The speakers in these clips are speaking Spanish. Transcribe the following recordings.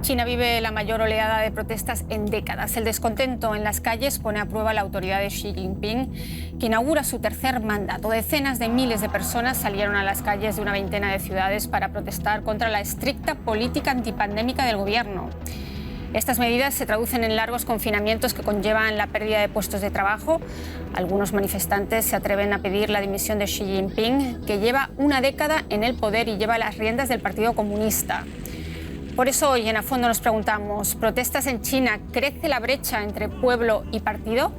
China vive la mayor oleada de protestas en décadas. El descontento en las calles pone a prueba la autoridad de Xi Jinping, que inaugura su tercer mandato. Decenas de miles de personas salieron a las calles de una veintena de ciudades para protestar contra la estricta política antipandémica del gobierno. Estas medidas se traducen en largos confinamientos que conllevan la pérdida de puestos de trabajo. Algunos manifestantes se atreven a pedir la dimisión de Xi Jinping, que lleva una década en el poder y lleva las riendas del Partido Comunista. Por eso hoy en A Fondo nos preguntamos, ¿protestas en China? ¿Crece la brecha entre pueblo y partido?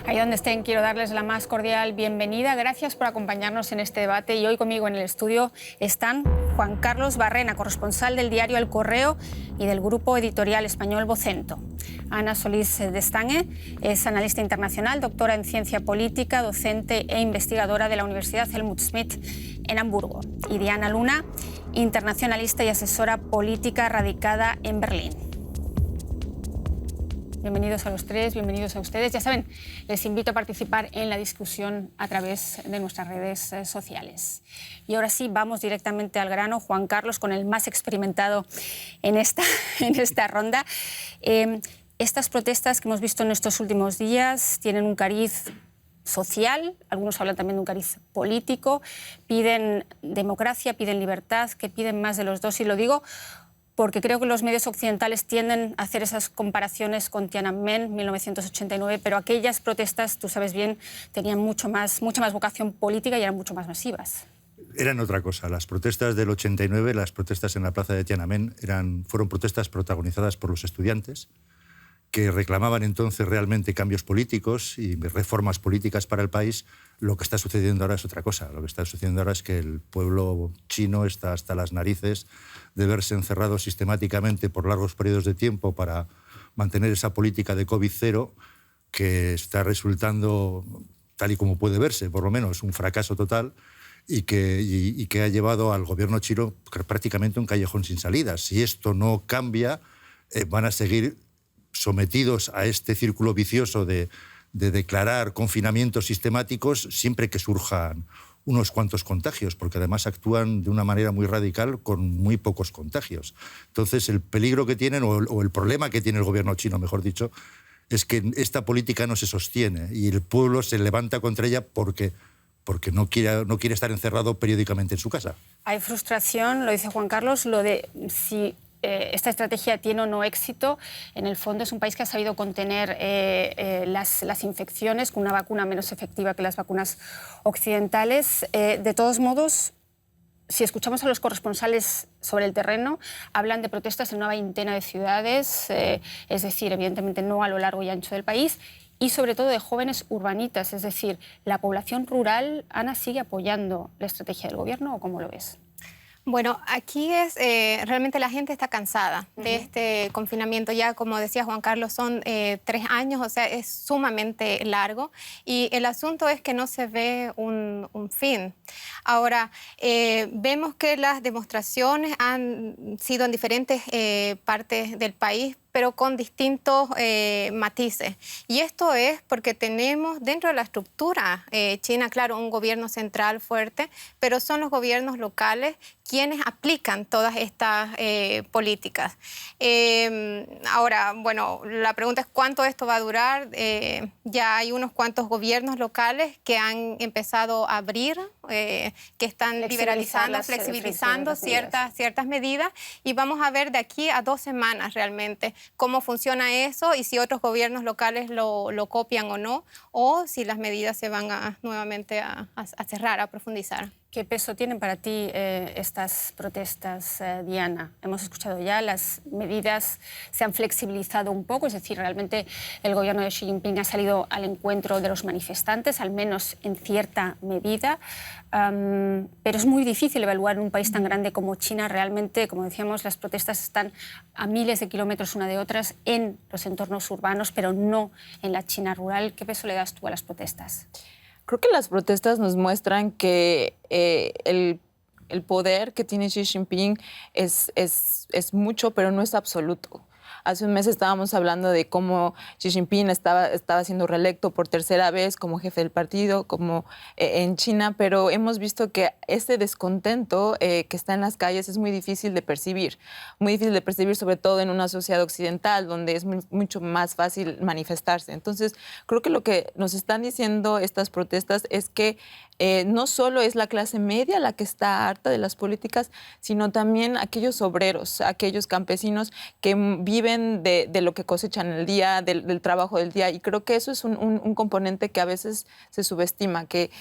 Ahí donde estén, quiero darles la más cordial bienvenida. Gracias por acompañarnos en este debate. Y hoy conmigo en el estudio están Juan Carlos Barrena, corresponsal del diario El Correo y del grupo editorial español Vocento. Ana Solís Destange es analista internacional, doctora en ciencia política, docente e investigadora de la Universidad Helmut Schmidt en Hamburgo. Y Diana Luna, internacionalista y asesora política radicada en Berlín. Bienvenidos a los tres, bienvenidos a ustedes. Ya saben, les invito a participar en la discusión a través de nuestras redes sociales. Y ahora sí, vamos directamente al grano. Juan Carlos, con el más experimentado en esta ronda. Estas protestas que hemos visto en estos últimos días tienen un cariz social, algunos hablan también de un cariz político, piden democracia, piden libertad, que piden más de los dos, y lo digo porque creo que los medios occidentales tienden a hacer esas comparaciones con Tiananmen 1989, pero aquellas protestas, tú sabes bien, tenían mucha más vocación política y eran mucho más masivas. Eran otra cosa. Las protestas del 89, las protestas en la plaza de Tiananmen, fueron protestas protagonizadas por los estudiantes, que reclamaban entonces realmente cambios políticos y reformas políticas para el país. Lo que está sucediendo ahora es otra cosa. Lo que está sucediendo ahora es que el pueblo chino está hasta las narices de verse encerrado sistemáticamente por largos periodos de tiempo para mantener esa política de COVID-0 que está resultando, tal y como puede verse, por lo menos, un fracaso total y que ha llevado al gobierno chino prácticamente un callejón sin salida. Si esto no cambia, van a seguir sometidos a este círculo vicioso de declarar confinamientos sistemáticos siempre que surjan unos cuantos contagios, porque además actúan de una manera muy radical con muy pocos contagios. Entonces, el peligro que tienen, o el problema que tiene el gobierno chino, mejor dicho, es que esta política no se sostiene y el pueblo se levanta contra ella porque no quiere estar encerrado periódicamente en su casa. Hay frustración, lo dice Juan Carlos, lo de si esta estrategia tiene o no éxito. En el fondo es un país que ha sabido contener las infecciones con una vacuna menos efectiva que las vacunas occidentales. De todos modos, si escuchamos a los corresponsales sobre el terreno, hablan de protestas en una veintena de ciudades, es decir, evidentemente no a lo largo y ancho del país, y sobre todo de jóvenes urbanitas, es decir, la población rural. Ana, ¿sigue apoyando la estrategia del gobierno o cómo lo ves? Bueno, aquí realmente la gente está cansada de este confinamiento. Ya, como decía Juan Carlos, son 3 años, o sea, es sumamente largo. Y el asunto es que no se ve un fin. Ahora, vemos que las demostraciones han sido en diferentes partes del país, pero con distintos matices. Y esto es porque tenemos dentro de la estructura china, claro, un gobierno central fuerte, pero son los gobiernos locales quienes aplican todas estas políticas. Ahora, bueno, la pregunta es cuánto esto va a durar. Ya hay unos cuantos gobiernos locales que han empezado a abrir, que están liberalizando, flexibilizando ciertas medidas, y vamos a ver de aquí a 2 semanas realmente cómo funciona eso y si otros gobiernos locales lo copian o no, o si las medidas se van nuevamente a cerrar, a profundizar. ¿Qué peso tienen para ti estas protestas, Diana? Hemos escuchado ya, las medidas se han flexibilizado un poco, es decir, realmente el gobierno de Xi Jinping ha salido al encuentro de los manifestantes, al menos en cierta medida, pero es muy difícil evaluar en un país tan grande como China. Realmente, como decíamos, las protestas están a miles de kilómetros una de otras en los entornos urbanos, pero no en la China rural. ¿Qué peso le das tú a las protestas? Creo que las protestas nos muestran que el poder que tiene Xi Jinping es mucho, pero no es absoluto. Hace un mes estábamos hablando de cómo Xi Jinping estaba siendo reelecto por tercera vez como jefe del partido, como en China, pero hemos visto que este descontento que está en las calles es muy difícil de percibir sobre todo en una sociedad occidental donde es mucho más fácil manifestarse. Entonces, creo que lo que nos están diciendo estas protestas es que no solo es la clase media la que está harta de las políticas, sino también aquellos obreros, aquellos campesinos que viven de lo que cosechan el día, del trabajo del día. Y creo que eso es un componente que a veces se subestima, que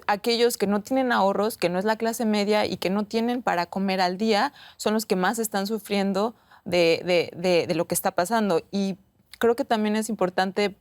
aquellos que no tienen ahorros, que no es la clase media y que no tienen para comer al día, son los que más están sufriendo de lo que está pasando. Y creo que también es importante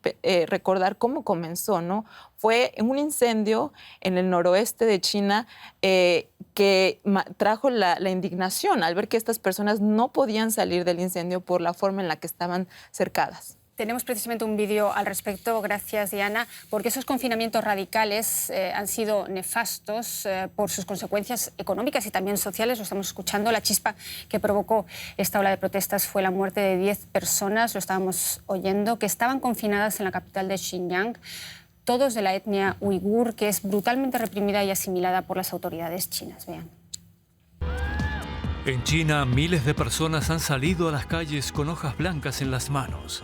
recordar cómo comenzó, ¿no? Fue un incendio en el noroeste de China que trajo la indignación al ver que estas personas no podían salir del incendio por la forma en la que estaban cercadas. Tenemos precisamente un vídeo al respecto, gracias Diana, porque esos confinamientos radicales han sido nefastos por sus consecuencias económicas y también sociales. Lo estamos escuchando. La chispa que provocó esta ola de protestas fue la muerte de 10 personas, lo estábamos oyendo, que estaban confinadas en la capital de Xinjiang, todos de la etnia uigur, que es brutalmente reprimida y asimilada por las autoridades chinas. Vean. En China, miles de personas han salido a las calles con hojas blancas en las manos.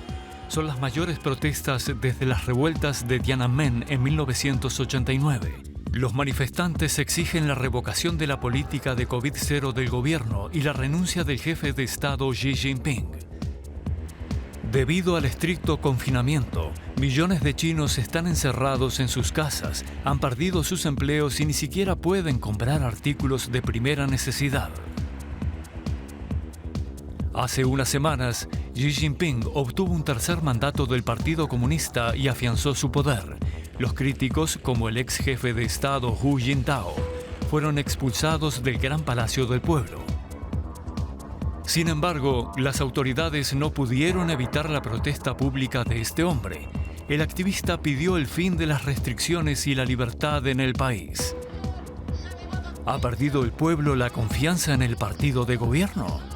Son las mayores protestas desde las revueltas de Tiananmen en 1989. Los manifestantes exigen la revocación de la política de COVID-0 del gobierno y la renuncia del jefe de Estado Xi Jinping. Debido al estricto confinamiento, millones de chinos están encerrados en sus casas, han perdido sus empleos y ni siquiera pueden comprar artículos de primera necesidad. Hace unas semanas, Xi Jinping obtuvo un tercer mandato del Partido Comunista y afianzó su poder. Los críticos, como el ex jefe de Estado Hu Jintao, fueron expulsados del Gran Palacio del Pueblo. Sin embargo, las autoridades no pudieron evitar la protesta pública de este hombre. El activista pidió el fin de las restricciones y la libertad en el país. ¿Ha perdido el pueblo la confianza en el partido de gobierno?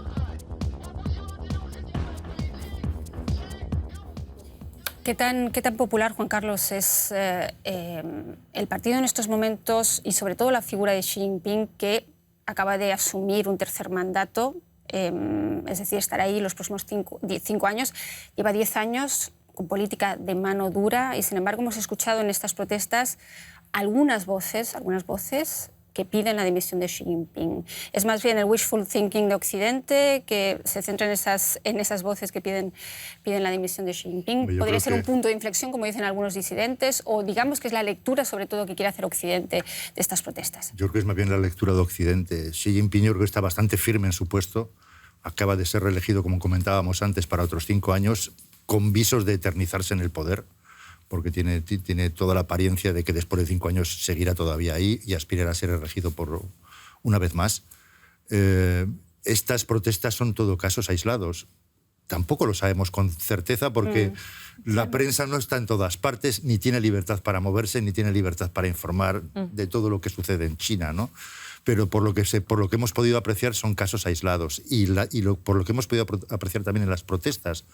¿Qué tan popular, Juan Carlos, es el partido en estos momentos y sobre todo la figura de Xi Jinping, que acaba de asumir un tercer mandato, es decir, estará ahí los próximos 5 años? Lleva 10 años con política de mano dura y, sin embargo, hemos escuchado en estas protestas algunas voces que piden la dimisión de Xi Jinping. Es más bien el wishful thinking de Occidente, que se centra en esas voces que piden la dimisión de Xi Jinping. Podría ser un punto de inflexión, como dicen algunos disidentes, o digamos que es la lectura, sobre todo, que quiere hacer Occidente de estas protestas. Yo creo que es más bien la lectura de Occidente. Xi Jinping, yo creo que está bastante firme en su puesto. Acaba de ser reelegido, como comentábamos antes, para otros 5 años, con visos de eternizarse en el poder, porque tiene toda la apariencia de que después de 5 años seguirá todavía ahí y aspirará a ser elegido por una vez más. Estas protestas son todo casos aislados. Tampoco lo sabemos con certeza porque la prensa no está en todas partes, ni tiene libertad para moverse, ni tiene libertad para informar de todo lo que sucede en China, ¿no? Pero por lo que hemos podido apreciar son casos aislados por lo que hemos podido apreciar también en las protestas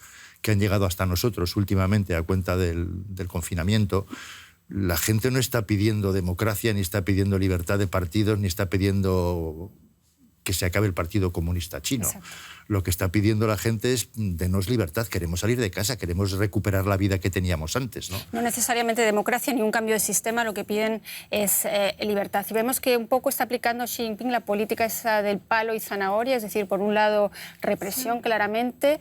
que han llegado hasta nosotros últimamente a cuenta del confinamiento, la gente no está pidiendo democracia, ni está pidiendo libertad de partidos, ni está pidiendo que se acabe el Partido Comunista Chino. Exacto. Lo que está pidiendo la gente es denos libertad, queremos salir de casa, queremos recuperar la vida que teníamos antes, ¿no? No necesariamente democracia ni un cambio de sistema, lo que piden es libertad. Y vemos que un poco está aplicando Xi Jinping la política esa del palo y zanahoria, es decir, por un lado represión claramente,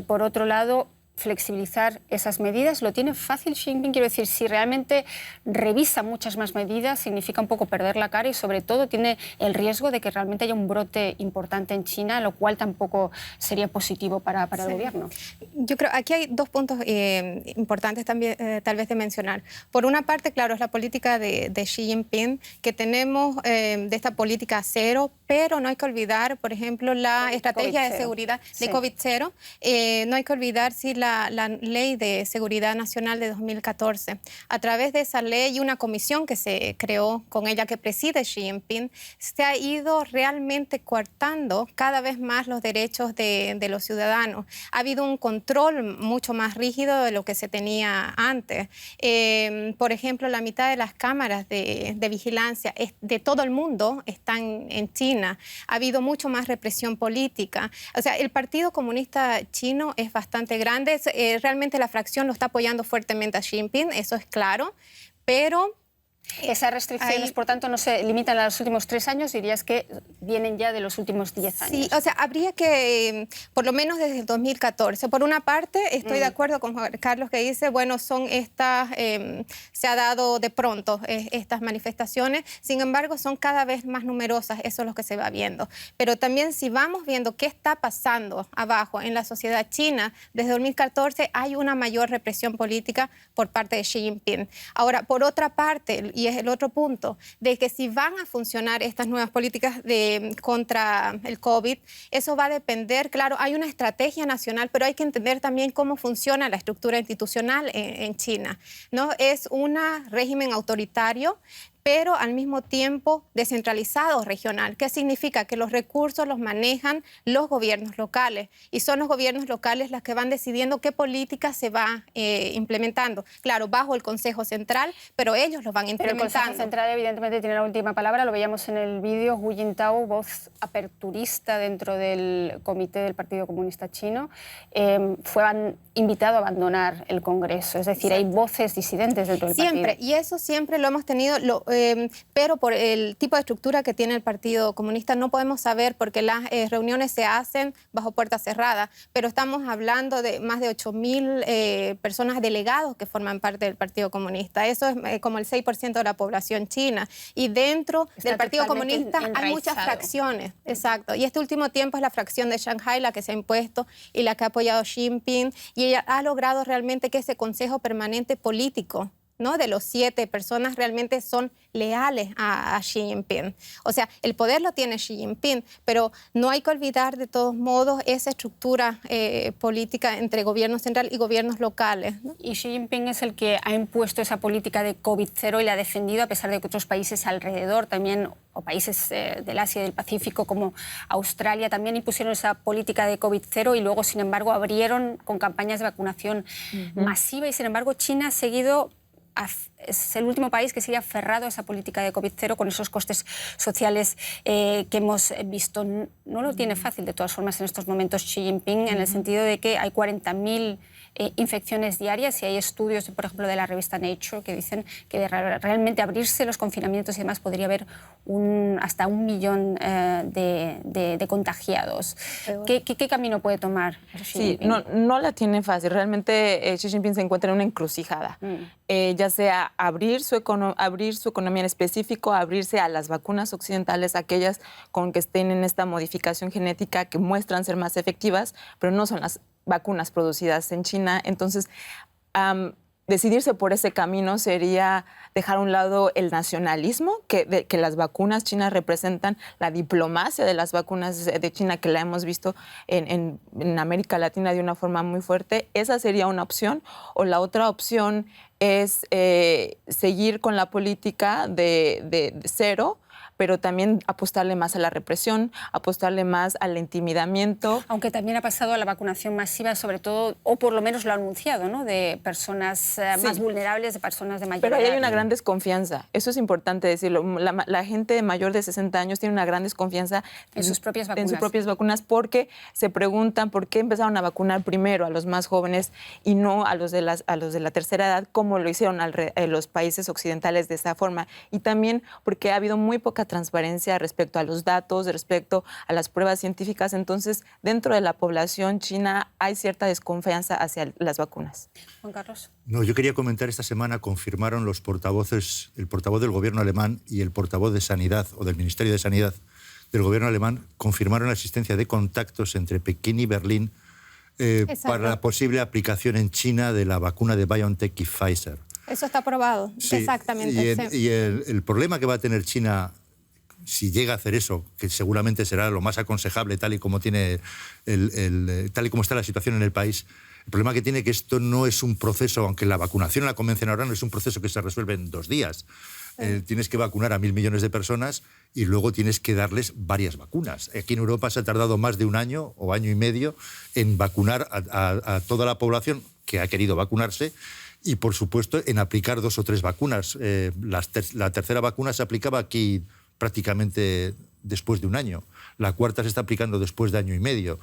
por otro lado flexibilizar esas medidas. ¿Lo tiene fácil Xi Jinping? Quiero decir, si realmente revisa muchas más medidas, significa un poco perder la cara y sobre todo tiene el riesgo de que realmente haya un brote importante en China, lo cual tampoco sería positivo para el gobierno. Yo creo aquí hay 2 puntos importantes también tal vez de mencionar. Por una parte, claro, es la política de Xi Jinping, que tenemos de esta política cero, pero no hay que olvidar, por ejemplo, la estrategia de seguridad de COVID-0. No hay que olvidar si la Ley de Seguridad Nacional de 2014. A través de esa ley y una comisión que se creó con ella que preside Xi Jinping, se ha ido realmente coartando cada vez más los derechos de los ciudadanos. Ha habido un control mucho más rígido de lo que se tenía antes. Por ejemplo, la mitad de las cámaras de vigilancia de todo el mundo están en China. Ha habido mucho más represión política. O sea, el Partido Comunista Chino es bastante grande. Realmente la fracción lo está apoyando fuertemente a Xi Jinping, eso es claro, pero... Esas restricciones, por tanto, no se limitan a los últimos 3 años, dirías que vienen ya de los últimos 10 años. Sí, o sea, habría que, por lo menos desde el 2014, por una parte, estoy de acuerdo con Juan Carlos que dice, bueno, son estas, se ha dado de pronto estas manifestaciones, sin embargo, son cada vez más numerosas, eso es lo que se va viendo. Pero también si vamos viendo qué está pasando abajo en la sociedad china, desde 2014 hay una mayor represión política por parte de Xi Jinping. Ahora, por otra parte, y es el otro punto, de que si van a funcionar estas nuevas políticas contra el COVID, eso va a depender, claro, hay una estrategia nacional, pero hay que entender también cómo funciona la estructura institucional en China, ¿no? Es un régimen autoritario, pero al mismo tiempo descentralizado regional. ¿Qué significa? Que los recursos los manejan los gobiernos locales y son los gobiernos locales los que van decidiendo qué política se va implementando. Claro, bajo el Consejo Central, pero ellos lo van implementando. Pero el Consejo Central evidentemente tiene la última palabra, lo veíamos en el vídeo. Hu Jintao, voz aperturista dentro del comité del Partido Comunista Chino, fue invitado a abandonar el Congreso. Es decir, hay voces disidentes dentro del partido. Siempre, y eso siempre lo hemos tenido... pero por el tipo de estructura que tiene el Partido Comunista no podemos saber porque las reuniones se hacen bajo puertas cerradas, pero estamos hablando de más de 8.000 personas delegados que forman parte del Partido Comunista. Eso es como el 6% de la población china. Y dentro del Partido Comunista hay muchas fracciones. Exacto. Y este último tiempo es la fracción de Shanghái la que se ha impuesto y la que ha apoyado Xi Jinping, y ella ha logrado realmente que ese Consejo Permanente Político, ¿no?, de los 7 personas realmente son leales a Xi Jinping. O sea, el poder lo tiene Xi Jinping, pero no hay que olvidar de todos modos esa estructura política entre gobierno central y gobiernos locales, ¿no? Y Xi Jinping es el que ha impuesto esa política de COVID-0 y la ha defendido a pesar de que otros países alrededor también, o países del Asia y del Pacífico como Australia, también impusieron esa política de COVID-0 y luego, sin embargo, abrieron con campañas de vacunación masiva y, sin embargo, China ha seguido... Es el último país que sigue aferrado a esa política de COVID-0 con esos costes sociales que hemos visto. No lo tiene fácil, de todas formas, en estos momentos Xi Jinping, en el sentido de que hay 40.000 infecciones diarias y hay estudios, por ejemplo, de la revista Nature que dicen que de realmente abrirse los confinamientos y demás podría haber hasta 1 millón de contagiados. ¿Qué camino puede tomar Xi Jinping? No la tiene fácil. Realmente Xi Jinping se encuentra en una encrucijada. Ya sea abrir su economía en específico, abrirse a las vacunas occidentales, aquellas con que estén en esta modificación genética que muestran ser más efectivas, pero no son las vacunas producidas en China. Entonces, decidirse por ese camino sería dejar a un lado el nacionalismo que las vacunas chinas representan, la diplomacia de las vacunas de China que la hemos visto en América Latina de una forma muy fuerte. Esa sería una opción. O la otra opción es seguir con la política de cero, pero también apostarle más a la represión, apostarle más al intimidamiento. Aunque también ha pasado a la vacunación masiva, sobre todo, o por lo menos lo ha anunciado, ¿no?, de personas más vulnerables, de personas de mayor edad. Pero ahí hay una gran desconfianza, eso es importante decirlo. La gente mayor de 60 años tiene una gran desconfianza en sus propias vacunas. En sus propias vacunas, porque se preguntan por qué empezaron a vacunar primero a los más jóvenes y no a los de la tercera edad, como lo hicieron los países occidentales de esa forma. Y también porque ha habido muy poca transparencia respecto a los datos, respecto a las pruebas científicas. Entonces, dentro de la población china hay cierta desconfianza hacia las vacunas. Juan Carlos. No, yo quería comentar, esta semana confirmaron los portavoces, el portavoz del gobierno alemán y el portavoz de Sanidad, o del Ministerio de Sanidad del gobierno alemán, confirmaron la existencia de contactos entre Pekín y Berlín para la posible aplicación en China de la vacuna de BioNTech y Pfizer. Eso está aprobado, sí, exactamente. Y el problema que va a tener China, si llega a hacer eso, que seguramente será lo más aconsejable tal y como está la situación en el país, El problema que tiene es que esto no es un proceso, aunque la vacunación, la convención ahora no es un proceso que se resuelve en 2 días. Tienes que vacunar a 1.000 millones de personas y luego tienes que darles varias vacunas. Aquí en Europa se ha tardado más de 1 año o año y medio en vacunar a toda la población que ha querido vacunarse y, por supuesto, en aplicar 2 o 3 vacunas. La tercera vacuna se aplicaba aquí prácticamente después de 1 año. La cuarta se está aplicando después de 1 año y medio.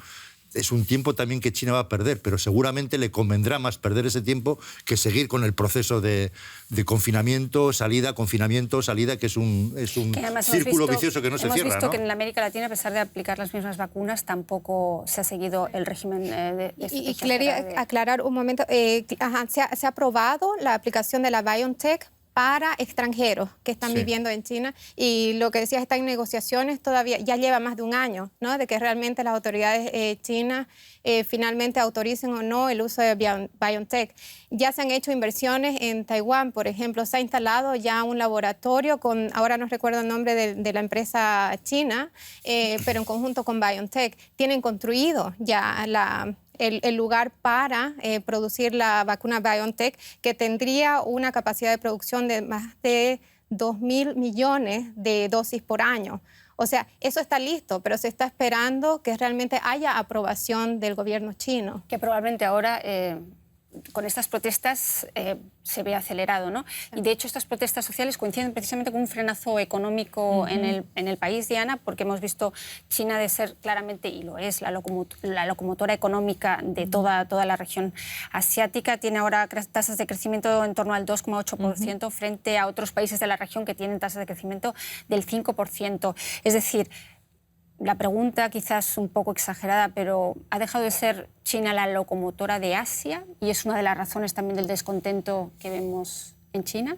Es un tiempo también que China va a perder, pero seguramente le convendrá más perder ese tiempo que seguir con el proceso de confinamiento, salida, que es un círculo vicioso que no se cierra. Hemos visto ¿no? que en la América Latina, a pesar de aplicar las mismas vacunas, tampoco se ha seguido el régimen de Y quería aclarar un momento, se ha aprobado la aplicación de la BioNTech para extranjeros que están viviendo en China, y lo que decías, está en negociaciones todavía, ya lleva más de 1 año, ¿no? De que realmente las autoridades chinas finalmente autoricen o no el uso de BioNTech. Ya se han hecho inversiones en Taiwán, por ejemplo, se ha instalado ya un laboratorio con, ahora no recuerdo el nombre de la empresa china, pero en conjunto con BioNTech. Tienen construido ya el lugar para producir la vacuna BioNTech, que tendría una capacidad de producción de más de 2.000 millones de dosis por año. O sea, eso está listo, pero se está esperando que realmente haya aprobación del gobierno chino. Que probablemente ahora, con estas protestas, se ve acelerado, ¿no? Y de hecho estas protestas sociales coinciden precisamente con un frenazo económico en el país, Diana, porque hemos visto China de ser claramente, y lo es, la locomotora económica de toda la región asiática. Tiene ahora tasas de crecimiento en torno al 2,8% frente a otros países de la región que tienen tasas de crecimiento del 5%. Es decir, la pregunta quizás un poco exagerada, pero ¿ha dejado de ser China la locomotora de Asia? ¿Y es una de las razones también del descontento que vemos en China?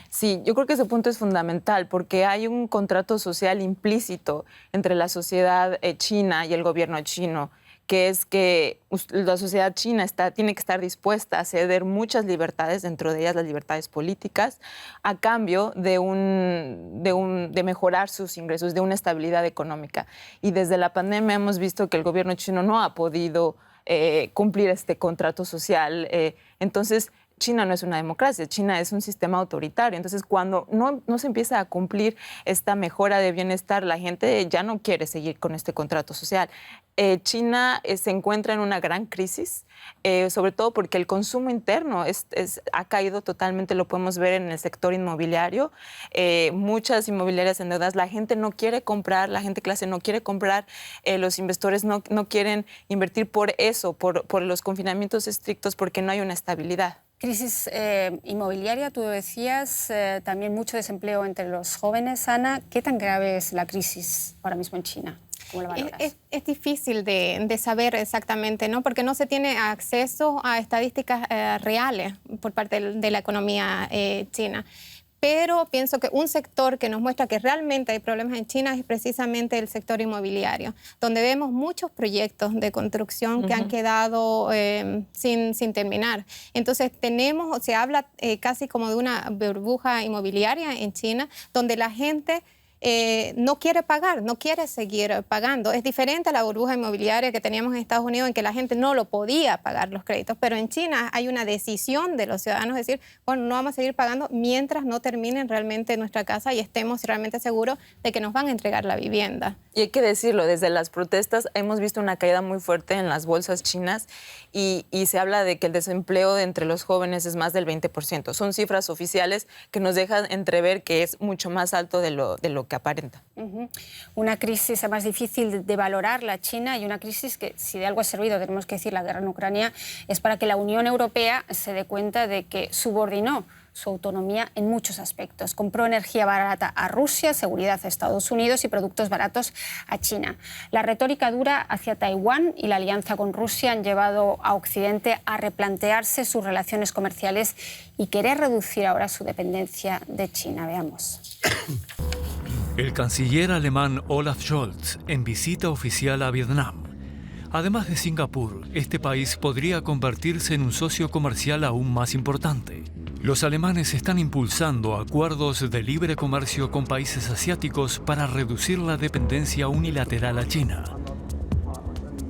Sí, yo creo que ese punto es fundamental porque hay un contrato social implícito entre la sociedad china y el gobierno chino, que es que la sociedad china tiene que estar dispuesta a ceder muchas libertades, dentro de ellas las libertades políticas, a cambio de mejorar sus ingresos, de una estabilidad económica. Y desde la pandemia hemos visto que el gobierno chino no ha podido cumplir este contrato social. Entonces, China no es una democracia, China es un sistema autoritario. Entonces, cuando no se empieza a cumplir esta mejora de bienestar, la gente ya no quiere seguir con este contrato social. China se encuentra en una gran crisis, sobre todo porque el consumo interno ha caído totalmente, lo podemos ver en el sector inmobiliario. Muchas inmobiliarias endeudadas, la gente no quiere comprar, la gente clase no quiere comprar, los inversores no quieren invertir por eso, por los confinamientos estrictos, porque no hay una estabilidad. Crisis inmobiliaria, tú decías, también mucho desempleo entre los jóvenes. Ana, ¿qué tan grave es la crisis ahora mismo en China? ¿Cómo la valoras? Es difícil de saber exactamente, ¿no? Porque no se tiene acceso a estadísticas reales por parte de la economía china. Pero pienso que un sector que nos muestra que realmente hay problemas en China es precisamente el sector inmobiliario, donde vemos muchos proyectos de construcción que han quedado sin terminar. Entonces se habla casi como de una burbuja inmobiliaria en China, donde la gente no quiere pagar, no quiere seguir pagando. Es diferente a la burbuja inmobiliaria que teníamos en Estados Unidos, en que la gente no lo podía pagar los créditos, pero en China hay una decisión de los ciudadanos de decir, bueno, no vamos a seguir pagando mientras no terminen realmente nuestra casa y estemos realmente seguros de que nos van a entregar la vivienda. Y hay que decirlo, desde las protestas hemos visto una caída muy fuerte en las bolsas chinas y se habla de que el desempleo entre los jóvenes es más del 20%. Son cifras oficiales que nos dejan entrever que es mucho más alto de lo que aparenta. Una crisis más difícil de valorar, la China, y una crisis que, si de algo ha servido, tenemos que decir, la guerra en Ucrania, es para que la Unión Europea se dé cuenta de que subordinó su autonomía en muchos aspectos. Compró energía barata a Rusia, seguridad a Estados Unidos y productos baratos a China. La retórica dura hacia Taiwán y la alianza con Rusia han llevado a Occidente a replantearse sus relaciones comerciales y querer reducir ahora su dependencia de China. Veamos. El canciller alemán Olaf Scholz en visita oficial a Vietnam. Además de Singapur, este país podría convertirse en un socio comercial aún más importante. Los alemanes están impulsando acuerdos de libre comercio con países asiáticos para reducir la dependencia unilateral a China.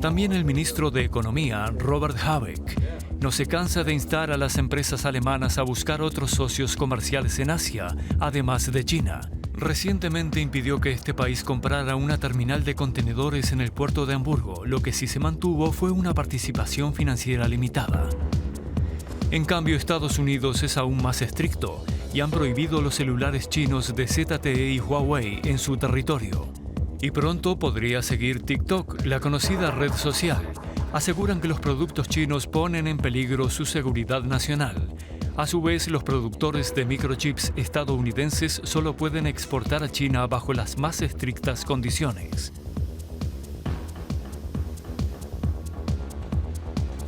También el ministro de Economía, Robert Habeck, no se cansa de instar a las empresas alemanas a buscar otros socios comerciales en Asia, además de China. Recientemente impidió que este país comprara una terminal de contenedores en el puerto de Hamburgo. Lo que sí se mantuvo fue una participación financiera limitada. En cambio, Estados Unidos es aún más estricto y han prohibido los celulares chinos de ZTE y Huawei en su territorio. Y pronto podría seguir TikTok, la conocida red social. Aseguran que los productos chinos ponen en peligro su seguridad nacional. A su vez, los productores de microchips estadounidenses solo pueden exportar a China bajo las más estrictas condiciones.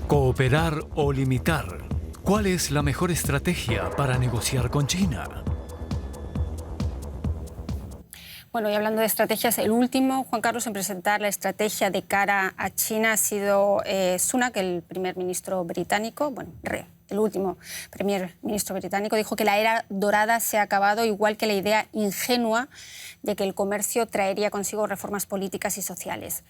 Cooperar o limitar. ¿Cuál es la mejor estrategia para negociar con China? Bueno, y hablando de estrategias, el último, Juan Carlos, en presentar la estrategia de cara a China ha sido Sunak, el primer ministro británico, el último primer ministro británico, dijo que la era dorada se ha acabado, igual que la idea ingenua de que el comercio traería consigo reformas políticas y sociales.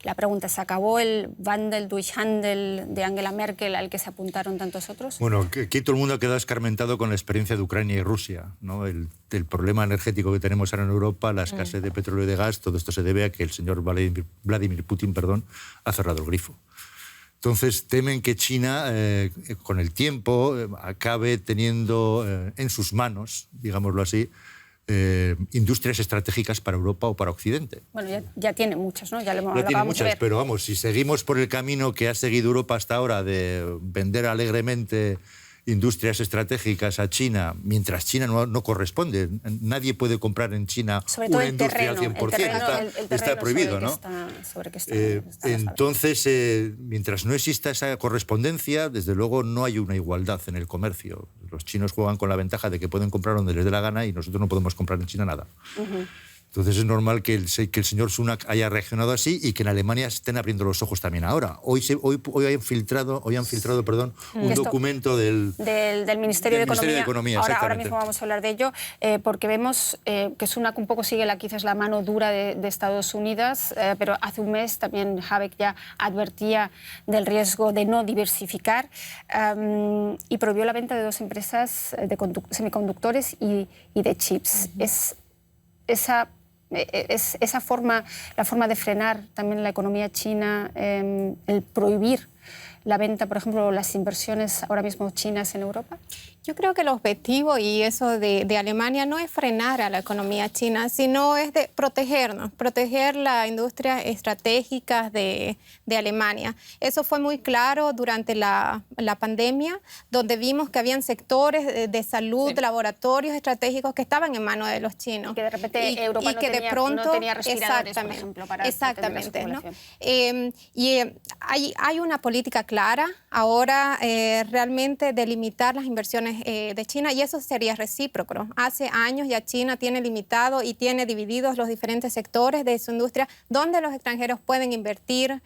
La pregunta, ¿se acabó el Wandel durch Handel de Angela Merkel al que se apuntaron tantos otros? Bueno, aquí todo el mundo ha quedado escarmentado con la experiencia de Ucrania y Rusia, ¿no? El problema energético que tenemos ahora en Europa, la escasez de petróleo y de gas, todo esto se debe a que el señor Vladimir Putin ha cerrado el grifo. Entonces temen que China, con el tiempo, acabe teniendo en sus manos, digámoslo así, industrias estratégicas para Europa o para Occidente. Bueno, ya tiene muchas, ¿no? Ya tiene muchas, pero vamos, si seguimos por el camino que ha seguido Europa hasta ahora de vender alegremente industrias estratégicas a China, mientras China no corresponde. Nadie puede comprar en China una industria al 100%. Está prohibido, ¿no? Entonces, mientras no exista esa correspondencia, desde luego no hay una igualdad en el comercio. Los chinos juegan con la ventaja de que pueden comprar donde les dé la gana y nosotros no podemos comprar en China nada. Entonces es normal que el señor Sunak haya reaccionado así y que en Alemania estén abriendo los ojos también ahora. Hoy han filtrado un documento del Ministerio de Economía. Ahora mismo vamos a hablar de ello, porque vemos que Sunak un poco sigue quizás la mano dura de Estados Unidos, pero hace un mes también Habeck ya advertía del riesgo de no diversificar y prohibió la venta de 2 empresas de semiconductores y de chips. Es esa forma, la forma de frenar también la economía china, el prohibir la venta, por ejemplo, las inversiones ahora mismo chinas en Europa? Yo creo que el objetivo y eso de Alemania no es frenar a la economía china, sino es de protegernos, proteger la industria estratégica de Alemania. Eso fue muy claro durante la pandemia, donde vimos que habían sectores de salud, laboratorios estratégicos que estaban en manos de los chinos. Y que de repente Europa no tenía respiradores, por ejemplo, para exactamente, ¿no? Hay una política clara ahora realmente de limitar las inversiones de China, y eso sería recíproco. Hace años ya China tiene limitado y tiene divididos los diferentes sectores de su industria donde los extranjeros pueden invertir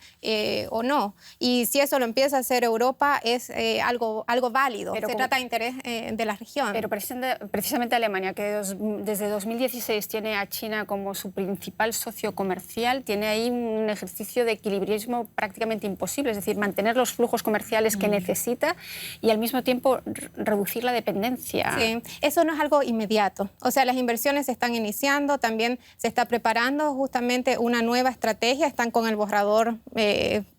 o no. Y si eso lo empieza a hacer Europa es algo válido. Pero se trata de interés de la región. Pero precisamente Alemania, que desde 2016 tiene a China como su principal socio comercial, tiene ahí un ejercicio de equilibrismo prácticamente imposible, es decir, mantener los flujos comerciales que necesita y al mismo tiempo reducir la dependencia. Sí, eso no es algo inmediato. O sea, las inversiones se están iniciando, también se está preparando justamente una nueva estrategia, están con el borrador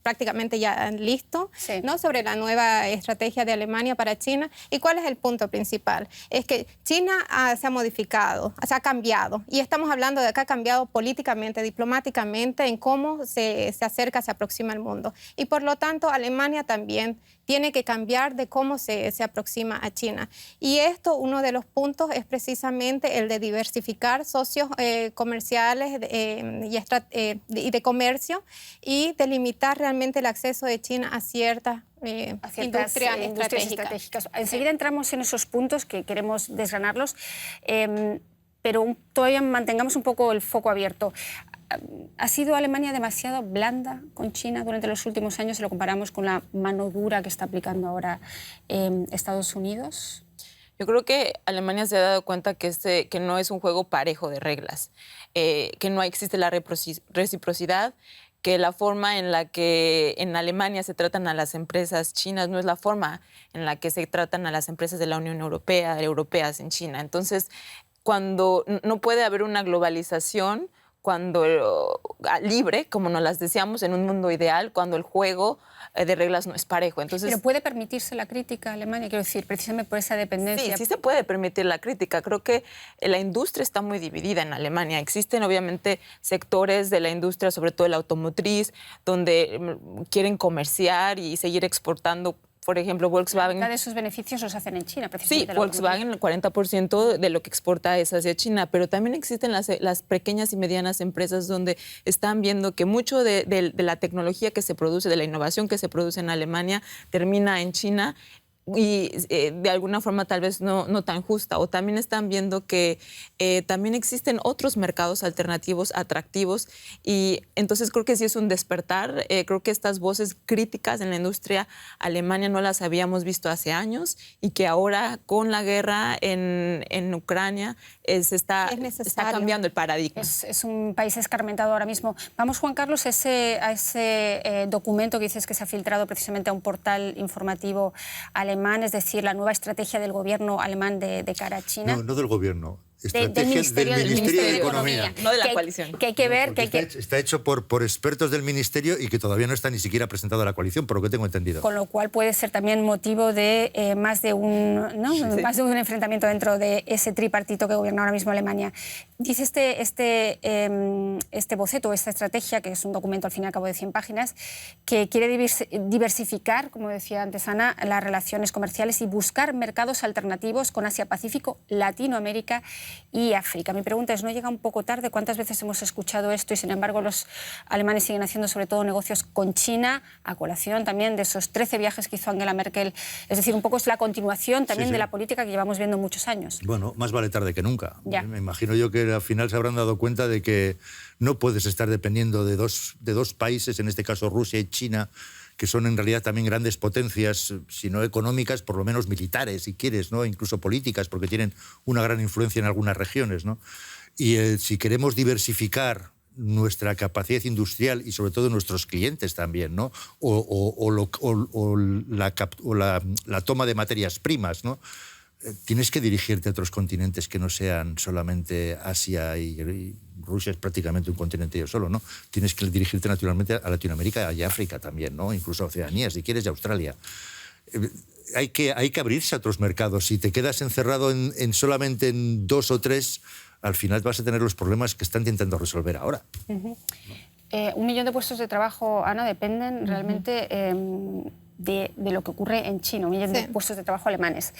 prácticamente ya listo, ¿no? Sobre la nueva estrategia de Alemania para China. ¿Y cuál es el punto principal? Es que China se ha modificado, se ha cambiado, y estamos hablando de que ha cambiado políticamente, diplomáticamente, en cómo se acerca, se aproxima al mundo. Y por lo tanto, Alemania también tiene que cambiar de cómo se aproxima a China. Y esto, uno de los puntos es precisamente el de diversificar socios comerciales y de comercio, y de limitar realmente el acceso de China a ciertas industrias estratégicas. Enseguida entramos en esos puntos que queremos desgranarlos, pero todavía mantengamos un poco el foco abierto. ¿Ha sido Alemania demasiado blanda con China durante los últimos años si lo comparamos con la mano dura que está aplicando ahora Estados Unidos? Yo creo que Alemania se ha dado cuenta que no es un juego parejo de reglas, que no existe la reciprocidad, que la forma en la que en Alemania se tratan a las empresas chinas no es la forma en la que se tratan a las empresas de la Unión Europea, europeas en China. Entonces, cuando no puede haber una globalización, cuando libre, como nos las decíamos, en un mundo ideal, cuando el juego de reglas no es parejo. Entonces, ¿pero puede permitirse la crítica a Alemania? Quiero decir, precisamente por esa dependencia. Sí, sí se puede permitir la crítica. Creo que la industria está muy dividida en Alemania. Existen obviamente sectores de la industria, sobre todo la automotriz, donde quieren comerciar y seguir exportando. Por ejemplo, Volkswagen... La mitad de sus beneficios los hacen en China, Sí, precisamente. Volkswagen, el 40% de lo que exporta es hacia China, pero también existen las pequeñas y medianas empresas donde están viendo que mucho de la tecnología que se produce, de la innovación que se produce en Alemania, termina en China y de alguna forma tal vez no tan justa. O también están viendo que también existen otros mercados alternativos, atractivos, y entonces creo que sí es un despertar. Creo que estas voces críticas en la industria alemana no las habíamos visto hace años y que ahora con la guerra en Ucrania está cambiando el paradigma. Es un país escarmentado ahora mismo. Vamos, Juan Carlos, a ese documento que dices que se ha filtrado precisamente a un portal informativo alemán, es decir, la nueva estrategia del gobierno alemán de cara a China. No del gobierno. Del Ministerio de Economía. No de la coalición. Que hay que ver... Está hecho por expertos del Ministerio y que todavía no está ni siquiera presentado a la coalición, por lo que tengo entendido. Con lo cual puede ser también motivo de más de un enfrentamiento dentro de ese tripartito que gobierna ahora mismo Alemania. Dice este boceto, esta estrategia, que es un documento al fin y al cabo de 100 páginas, que quiere diversificar, como decía antes Ana, las relaciones comerciales y buscar mercados alternativos con Asia-Pacífico, Latinoamérica y África. Mi pregunta es, ¿no llega un poco tarde? ¿Cuántas veces hemos escuchado esto y sin embargo los alemanes siguen haciendo sobre todo negocios con China, a colación también de esos 13 viajes que hizo Angela Merkel? Es decir, un poco es la continuación también de la política que llevamos viendo muchos años. Bueno, más vale tarde que nunca. Ya. Me imagino yo que al final se habrán dado cuenta de que no puedes estar dependiendo de dos países, en este caso Rusia y China, que son en realidad también grandes potencias, si no económicas, por lo menos militares, si quieres, ¿no? Incluso políticas, porque tienen una gran influencia en algunas regiones, ¿no? Y si queremos diversificar nuestra capacidad industrial y sobre todo nuestros clientes también, ¿no? O la toma de materias primas, ¿no? Tienes que dirigirte a otros continentes que no sean solamente Asia y Rusia es prácticamente un continente yo solo, ¿no? Tienes que dirigirte naturalmente a Latinoamérica y África también, ¿no? Incluso a Oceanía, si quieres, y Australia. Hay que abrirse a otros mercados. Si te quedas encerrado solamente en 2 o 3, al final vas a tener los problemas que están intentando resolver ahora. Uh-huh. 1 millón de puestos de trabajo, Ana, dependen realmente de lo que ocurre en China, 1 millón de puestos de trabajo alemanes.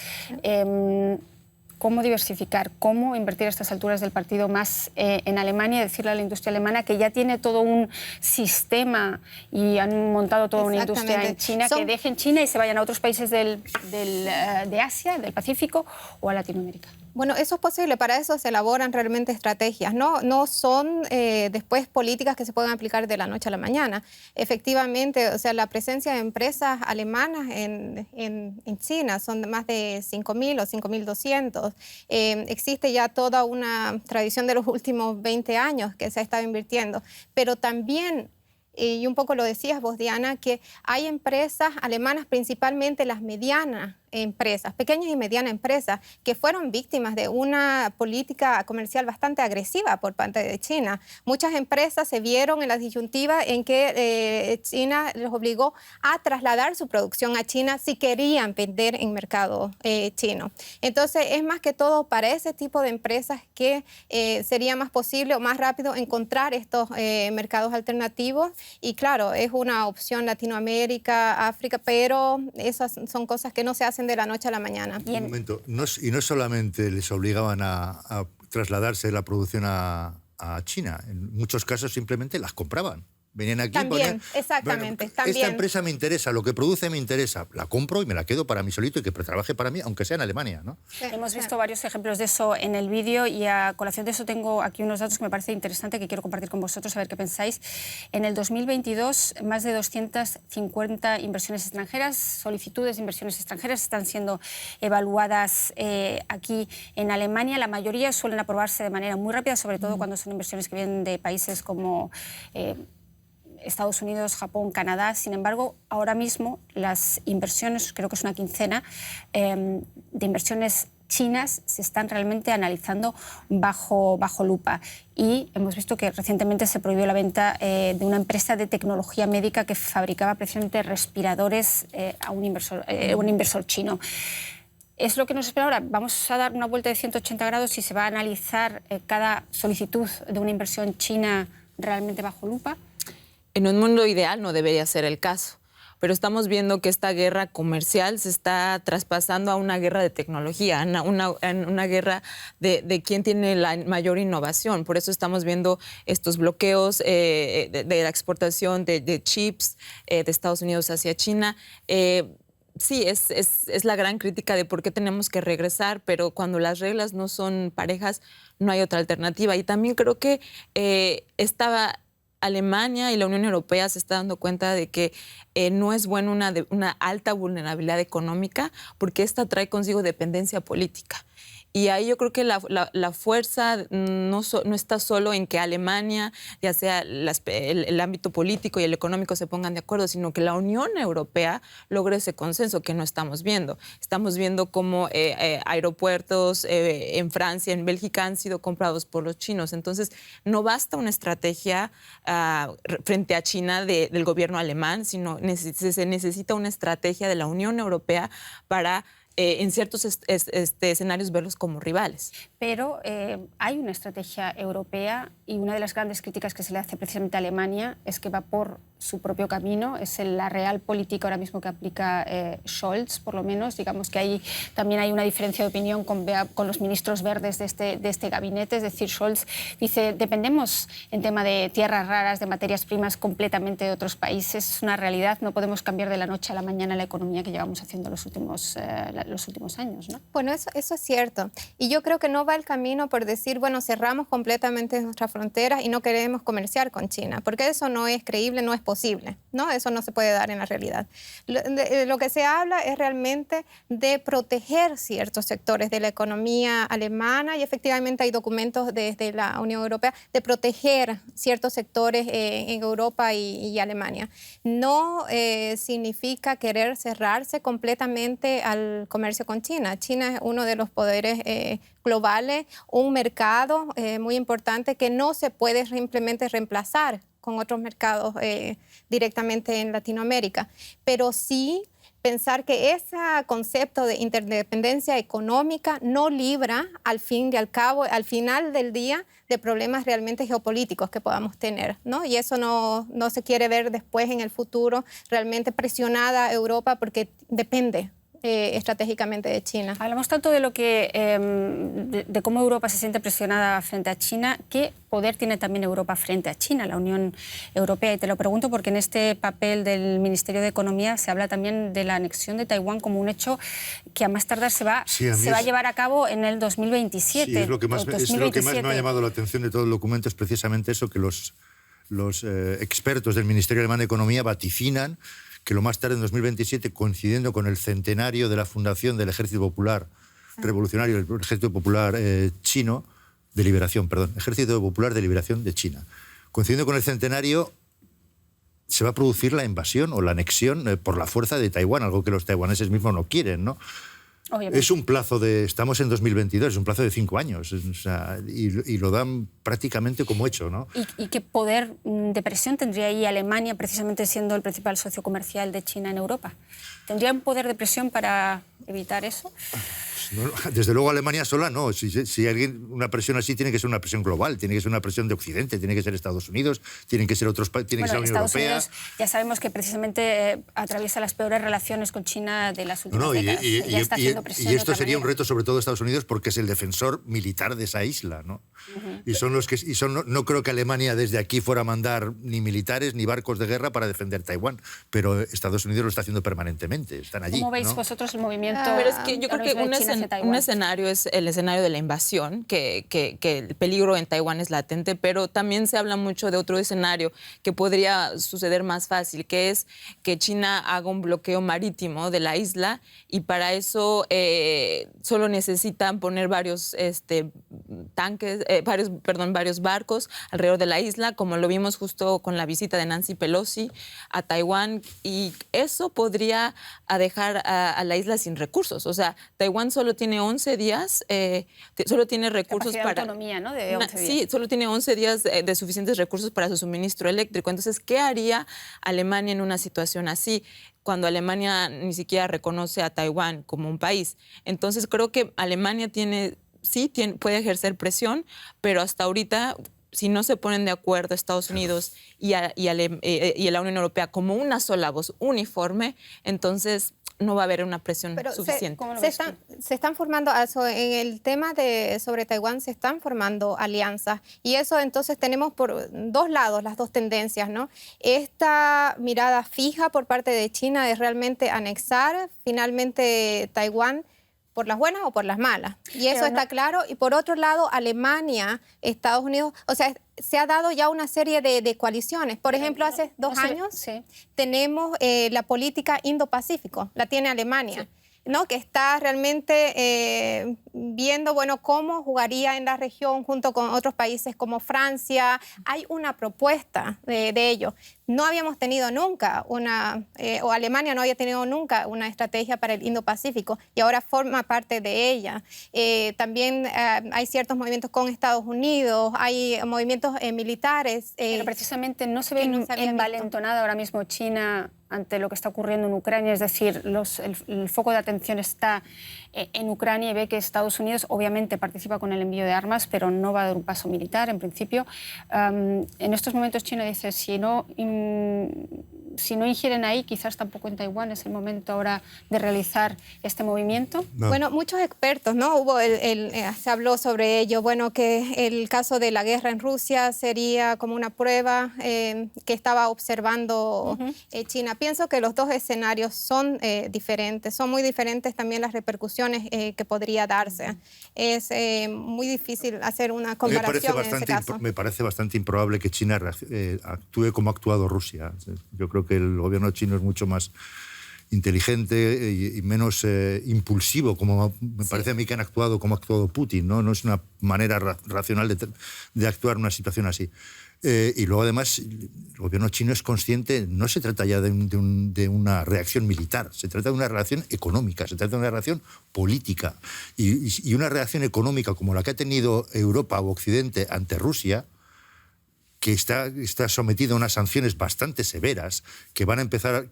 ¿Cómo diversificar? ¿Cómo invertir a estas alturas del partido más en Alemania y decirle a la industria alemana que ya tiene todo un sistema y han montado toda una industria en China, que dejen China y se vayan a otros países de Asia, del Pacífico o a Latinoamérica? Bueno, eso es posible. Para eso se elaboran realmente estrategias. No son después políticas que se puedan aplicar de la noche a la mañana. Efectivamente, o sea, la presencia de empresas alemanas en China son de más de 5.000 o 5.200. Existe ya toda una tradición de los últimos 20 años que se ha estado invirtiendo. Pero también, y un poco lo decías vos, Diana, que hay empresas alemanas, principalmente las medianas empresas, pequeñas y medianas empresas, que fueron víctimas de una política comercial bastante agresiva por parte de China. Muchas empresas se vieron en la disyuntiva en que China les obligó a trasladar su producción a China si querían vender en mercado chino. Entonces, es más que todo para ese tipo de empresas que sería más posible o más rápido encontrar estos mercados alternativos. Y claro, es una opción Latinoamérica, África, pero esas son cosas que no se hacen de la noche a la mañana. Un momento, y no solamente les obligaban a trasladarse la producción a China, en muchos casos simplemente las compraban. Venían aquí también, exactamente. Bueno, también. Esta empresa me interesa, lo que produce me interesa, la compro y me la quedo para mí solito y que trabaje para mí, aunque sea en Alemania, ¿no? Sí, hemos visto varios ejemplos de eso en el vídeo y a colación de eso tengo aquí unos datos que me parece interesante que quiero compartir con vosotros, a ver qué pensáis. En el 2022, más de 250 inversiones extranjeras, solicitudes de inversiones extranjeras están siendo evaluadas aquí en Alemania. La mayoría suelen aprobarse de manera muy rápida, sobre todo cuando son inversiones que vienen de países como Estados Unidos, Japón, Canadá. Sin embargo, ahora mismo las inversiones, creo que es una quincena, de inversiones chinas se están realmente analizando bajo lupa. Y hemos visto que recientemente se prohibió la venta de una empresa de tecnología médica que fabricaba precisamente respiradores a un inversor chino. Es lo que nos espera ahora. Vamos a dar una vuelta de 180 grados y se va a analizar cada solicitud de una inversión china realmente bajo lupa. En un mundo ideal no debería ser el caso, pero estamos viendo que esta guerra comercial se está traspasando a una guerra de tecnología, una guerra de quién tiene la mayor innovación. Por eso estamos viendo estos bloqueos de la exportación de chips de Estados Unidos hacia China. Sí, es la gran crítica de por qué tenemos que regresar, pero cuando las reglas no son parejas, no hay otra alternativa. Y también creo que Alemania y la Unión Europea se está dando cuenta de que no es bueno una alta vulnerabilidad económica, porque esta trae consigo dependencia política. Y ahí yo creo que la fuerza no está solo en que Alemania, ya sea el ámbito político y el económico, se pongan de acuerdo, sino que la Unión Europea logre ese consenso que no estamos viendo. Estamos viendo cómo aeropuertos en Francia, en Bélgica, han sido comprados por los chinos. Entonces, no basta una estrategia frente a China del gobierno alemán, sino se necesita una estrategia de la Unión Europea para en ciertos escenarios verlos como rivales. Pero hay una estrategia europea y una de las grandes críticas que se le hace precisamente a Alemania es que va por su propio camino. Es la real política ahora mismo que aplica Scholz, por lo menos. Digamos que también hay una diferencia de opinión con los ministros verdes de este gabinete. Es decir, Scholz dice, dependemos en tema de tierras raras, de materias primas completamente de otros países. Es una realidad, no podemos cambiar de la noche a la mañana la economía que llevamos haciendo los últimos años, ¿no? Bueno, eso es cierto. Y yo creo que no va el camino por decir, bueno, cerramos completamente nuestras fronteras y no queremos comerciar con China, porque eso no es creíble, no es posible, ¿no? Eso no se puede dar en la realidad. Lo que se habla es realmente de proteger ciertos sectores de la economía alemana y efectivamente hay documentos desde la Unión Europea de proteger ciertos sectores en Europa y Alemania. No significa querer cerrarse completamente al comercio con China. China es uno de los poderes globales, un mercado muy importante que no se puede simplemente reemplazar con otros mercados directamente en Latinoamérica. Pero sí pensar que ese concepto de interdependencia económica no libra al fin y al cabo, al final del día, de problemas realmente geopolíticos que podamos tener, ¿no? Y eso no se quiere ver después en el futuro realmente presionada a Europa porque depende estratégicamente de China. Hablamos tanto de de cómo Europa se siente presionada frente a China. ¿Qué poder tiene también Europa frente a China, la Unión Europea? Y te lo pregunto porque en este papel del Ministerio de Economía se habla también de la anexión de Taiwán como un hecho que a más tardar se va a llevar a cabo en el 2027. Sí, es lo que más me ha llamado la atención de todo el documento, es precisamente eso, que los expertos del Ministerio Alemán de Economía vaticinan que lo más tarde, en 2027, coincidiendo con el centenario de la fundación del Ejército Popular Revolucionario, el Ejército Popular Chino, de Liberación, perdón, Ejército Popular de Liberación de China. Coincidiendo con el centenario, se va a producir la invasión o la anexión por la fuerza de Taiwán, algo que los taiwaneses mismos no quieren, ¿no? Obviamente. Es un plazo estamos en 2022, es un plazo de 5 años, o sea, y lo dan prácticamente como hecho, ¿no? ¿Y qué poder de presión tendría ahí Alemania, precisamente siendo el principal socio comercial de China en Europa? ¿Tendría un poder de presión para evitar eso? No, desde luego Alemania sola no. Si una presión así tiene que ser una presión global, tiene que ser una presión de Occidente, tiene que ser Estados Unidos, tienen que ser otros países, tiene que ser la Unión Europea. Unidos ya sabemos que precisamente atraviesa las peores relaciones con China de las últimas décadas. Y esto sería un reto sobre todo de Estados Unidos porque es el defensor militar de esa isla, ¿no? Y son los que no creo que Alemania desde aquí fuera a mandar ni militares ni barcos de guerra para defender Taiwán, pero Estados Unidos lo está haciendo permanentemente, están allí. ¿Cómo veis vosotros el movimiento? Pero es que yo creo que Taiwán? Un escenario es el escenario de la invasión, que el peligro en Taiwán es latente, pero también se habla mucho de otro escenario que podría suceder más fácil, que es que China haga un bloqueo marítimo de la isla y para eso solo necesitan poner varios varios barcos alrededor de la isla, como lo vimos justo con la visita de Nancy Pelosi a Taiwán, y eso podría dejar a la isla sin recursos. O sea, Taiwán solo tiene 11 días, solo tiene recursos capacidad para... de autonomía, ¿no? De 11 días. Sí, solo tiene 11 días de suficientes recursos para su suministro eléctrico. Entonces, ¿qué haría Alemania en una situación así, cuando Alemania ni siquiera reconoce a Taiwán como un país? Entonces, creo que Alemania puede ejercer presión, pero hasta ahorita, si no se ponen de acuerdo Estados Unidos y la Unión Europea como una sola voz uniforme, entonces no va a haber una presión suficiente. Se están formando, en el tema sobre Taiwán se están formando alianzas y eso entonces tenemos por dos lados las dos tendencias, ¿no? Esta mirada fija por parte de China de realmente anexar finalmente Taiwán por las buenas o por las malas. Y eso está claro. Y por otro lado, Alemania, Estados Unidos, o sea, se ha dado ya una serie de coaliciones. Por ejemplo, hace 2 años tenemos la política Indo-Pacífico, la tiene Alemania. Sí. ¿No? Que está realmente viendo, bueno, cómo jugaría en la región junto con otros países como Francia. Hay una propuesta de ello. No habíamos tenido nunca o Alemania no había tenido nunca una estrategia para el Indo-Pacífico y ahora forma parte de ella. También hay ciertos movimientos con Estados Unidos, hay movimientos militares. Pero precisamente no se ve envalentonada ahora mismo China ante lo que está ocurriendo en Ucrania, es decir, el foco de atención está en Ucrania y ve que Estados Unidos obviamente participa con el envío de armas, pero no va a dar un paso militar en principio. En estos momentos China dice, si no ingieren ahí, quizás tampoco en Taiwán es el momento ahora de realizar este movimiento. No. Bueno, muchos expertos, ¿no? Se habló sobre ello, bueno, que el caso de la guerra en Rusia sería como una prueba que estaba observando China. Pienso que los dos escenarios son diferentes, son muy diferentes también las repercusiones que podría darse. Es muy difícil hacer una comparación en ese caso. Me parece bastante improbable que China actúe como ha actuado Rusia. Yo creo que el gobierno chino es mucho más inteligente y menos impulsivo, como me parece a mí que han actuado como ha actuado Putin, ¿no? No es una manera racional de actuar en una situación así. Y luego, además, el gobierno chino es consciente, no se trata ya de una reacción militar, se trata de una reacción económica, se trata de una reacción política. Y una reacción económica como la que ha tenido Europa o Occidente ante Rusia, que está sometido a unas sanciones bastante severas, que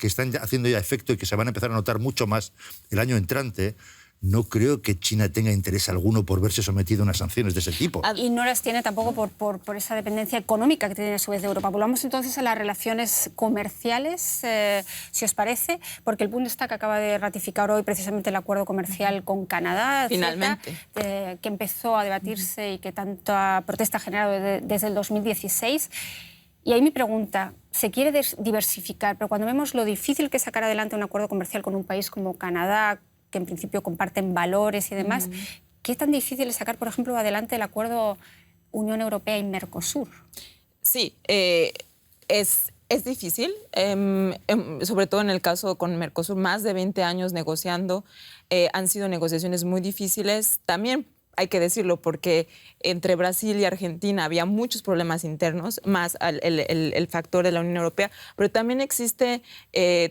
están haciendo ya efecto y que se van a empezar a notar mucho más el año entrante. No creo que China tenga interés alguno por verse sometido a unas sanciones de ese tipo. Y no las tiene tampoco por esa dependencia económica que tiene a su vez de Europa. Volvamos entonces a las relaciones comerciales, si os parece, porque el Bundestag acaba de ratificar hoy precisamente el acuerdo comercial con Canadá, finalmente, que empezó a debatirse y que tanta protesta ha generado desde el 2016. Y ahí mi pregunta, se quiere diversificar, pero cuando vemos lo difícil que es sacar adelante un acuerdo comercial con un país como Canadá, que en principio comparten valores y demás, ¿qué tan difícil es sacar, por ejemplo, adelante el acuerdo Unión Europea y Mercosur? Sí, es difícil, sobre todo en el caso con Mercosur, más de 20 años negociando, han sido negociaciones muy difíciles, también hay que decirlo, porque entre Brasil y Argentina había muchos problemas internos, más el factor de la Unión Europea, pero también existe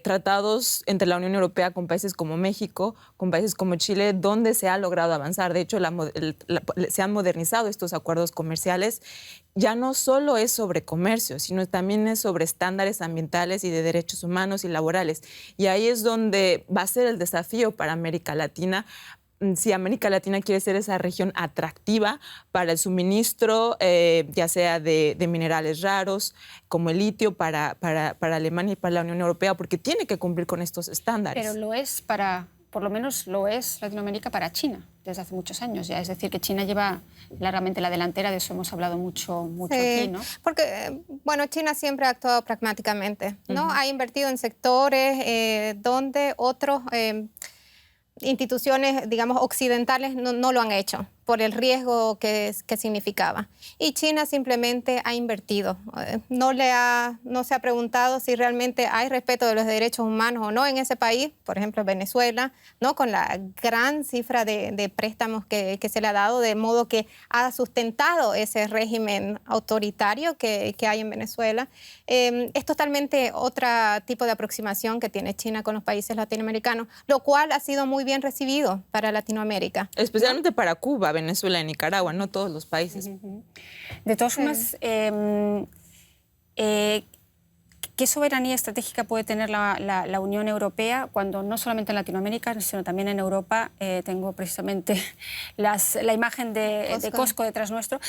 tratados entre la Unión Europea con países como México, con países como Chile, donde se ha logrado avanzar. De hecho, se han modernizado estos acuerdos comerciales. Ya no solo es sobre comercio, sino también es sobre estándares ambientales y de derechos humanos y laborales. Y ahí es donde va a ser el desafío para América Latina, si América Latina quiere ser esa región atractiva para el suministro, ya sea de minerales raros, como el litio, para Alemania y para la Unión Europea, porque tiene que cumplir con estos estándares. Pero lo es por lo menos lo es Latinoamérica para China, desde hace muchos años ya. Es decir, que China lleva largamente la delantera, de eso hemos hablado mucho sí, aquí, ¿no? Porque, bueno, China siempre ha actuado pragmáticamente, ¿no? Ha invertido en sectores donde otros instituciones, digamos, occidentales no lo han hecho por el riesgo que significaba. Y China simplemente ha invertido. No se ha preguntado si realmente hay respeto de los derechos humanos o no en ese país, por ejemplo, Venezuela, ¿no? Con la gran cifra de préstamos que se le ha dado, de modo que ha sustentado ese régimen autoritario que hay en Venezuela. Es totalmente otro tipo de aproximación que tiene China con los países latinoamericanos, lo cual ha sido muy bien recibido para Latinoamérica. Especialmente para Cuba, Venezuela y Nicaragua, no todos los países. De todas formas, ¿qué soberanía estratégica puede tener la Unión Europea cuando no solamente en Latinoamérica, sino también en Europa? Tengo precisamente la imagen de Costco detrás nuestro.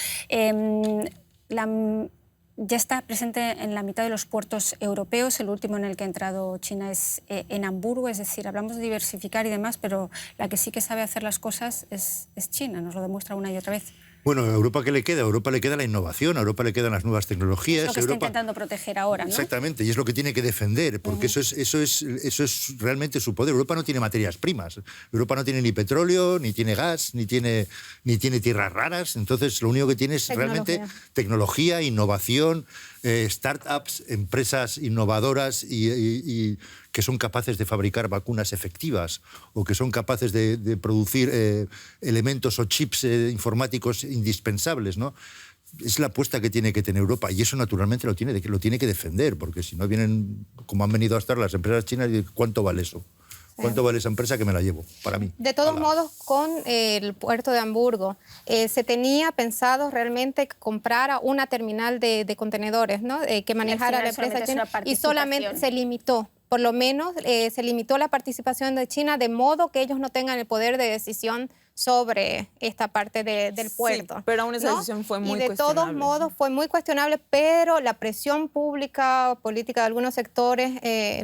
Ya está presente en la mitad de los puertos europeos. El último en el que ha entrado China es en Hamburgo. Es decir, hablamos de diversificar y demás, pero la que sí que sabe hacer las cosas es China. Nos lo demuestra una y otra vez. Bueno, ¿a Europa qué le queda? A Europa le queda la innovación, a Europa le quedan las nuevas tecnologías. Es lo que está intentando proteger ahora, ¿no? Exactamente, y es lo que tiene que defender, porque eso es realmente su poder. Europa no tiene materias primas. Europa no tiene ni petróleo, ni tiene gas, ni tiene tierras raras. Entonces, lo único que tiene es realmente tecnología, innovación, startups, empresas innovadoras y que son capaces de fabricar vacunas efectivas o que son capaces de producir elementos o chips informáticos indispensables, ¿no? Es la apuesta que tiene que tener Europa y eso naturalmente lo tiene que defender, porque si no vienen, como han venido a estar las empresas chinas, ¿cuánto vale eso? ¿Cuánto vale esa empresa que me la llevo para mí? De todos modos, con el puerto de Hamburgo se tenía pensado realmente que comprara una terminal de contenedores, ¿no? Que manejara la empresa china y solamente se limitó. Por lo menos se limitó la participación de China de modo que ellos no tengan el poder de decisión sobre esta parte del puerto. Sí, pero aún esa decisión fue muy cuestionable. Y de todos modos fue muy cuestionable, pero la presión pública, política de algunos sectores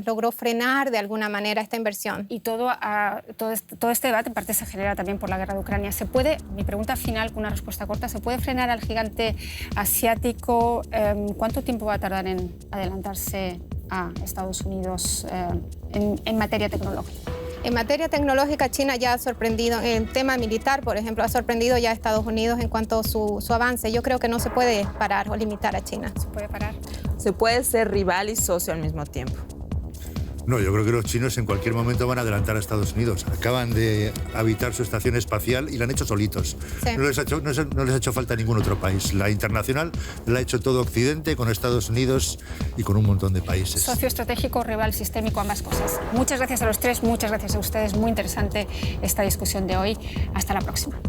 logró frenar de alguna manera esta inversión. Y todo este debate en parte se genera también por la guerra de Ucrania. Mi pregunta final, con una respuesta corta, ¿se puede frenar al gigante asiático? ¿Cuánto tiempo va a tardar en adelantarse a Estados Unidos en materia tecnológica? En materia tecnológica, China ya ha sorprendido, en tema militar, por ejemplo, ha sorprendido ya a Estados Unidos en cuanto a su avance. Yo creo que no se puede parar o limitar a China. ¿Se puede parar? Se puede ser rival y socio al mismo tiempo. No, yo creo que los chinos en cualquier momento van a adelantar a Estados Unidos. Acaban de habitar su estación espacial y la han hecho solitos. Sí. No les ha hecho falta ningún otro país. La internacional la ha hecho todo Occidente, con Estados Unidos y con un montón de países. Socio estratégico, rival sistémico, ambas cosas. Muchas gracias a los tres, muchas gracias a ustedes. Muy interesante esta discusión de hoy. Hasta la próxima.